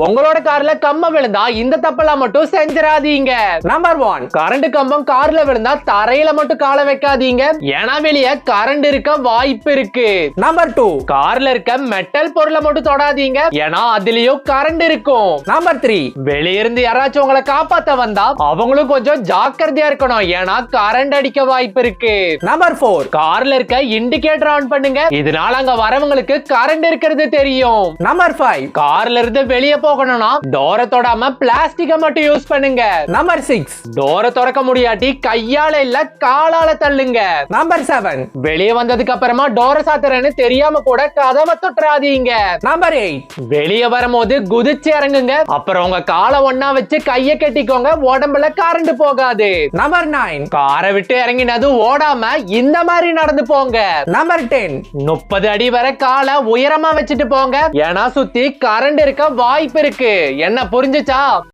உங்களோட கார்ல கம்பம் விழுந்தா இந்த தப்பெல்லாம் மட்டும் செஞ்சிடாதீங்க. நம்பர் 1, கரண்ட் கம்பம் கார்ல விழுந்தா தரையில மட்டும் கால வைக்காதீங்க. ஏன்னா வெளியே கரண்ட் இருக்க வாய்ப்பு இருக்கு. நம்பர் 2, கார்ல இருக்க மெட்டல் பொருளை மட்டும் தொடாதீங்க. ஏன்னா அதுலயும் கரண்ட் இருக்கும். நம்பர் 3, வெளியிருந்து யாராச்சும் உங்களை காப்பாத்த வந்தா அவங்களும் கொஞ்சம் ஜாக்கிரதையா இருக்கணும். ஏன்னா கரண்ட் அடிக்க வாய்ப்பு இருக்கு. நம்பர் 4, கார்ல இருக்க இண்டிகேட்டர் ஆன் பண்ணுங்க. இதனால அங்க வரவங்களுக்கு கரண்ட் இருக்கிறது தெரியும். நம்பர் 5, கார்ல இருந்து வெளியே போகணும்னா டோரை தொடாம பிளாஸ்டிக்க மட்டும் யூஸ் பண்ணுங்க. நம்பர் 6, டோரை திறக்க முடியாட்டி கையால இல்ல காலால தள்ளுங்க. நம்பர் 7, வெளியே வந்ததுக்கு அப்புறமா டோரை சாத்துறேன்னு தெரியாம கூட கதவை தொட்டுறாதீங்க. நம்பர் 8, வெளியே வரும்போது குதிச்சு இறங்குங்க. அப்புறம் உங்க காலை ஒண்ணா வச்சு கைய கட்டிக்கோங்க. உடம்புல கரண்ட் போகாது. நம்பர் 9, காரை விட்டு இறங்கினது ஓடாம இந்த மாதிரி நடந்து போங்க. நம்பர் 10, 30 அடி வரை காலை உயரமா வச்சுட்டு போங்க. ஏன்னா சுத்தி கரண்ட் இருக்க வாய்ப்பு இருக்கு. என்ன புரிஞ்சுச்சா?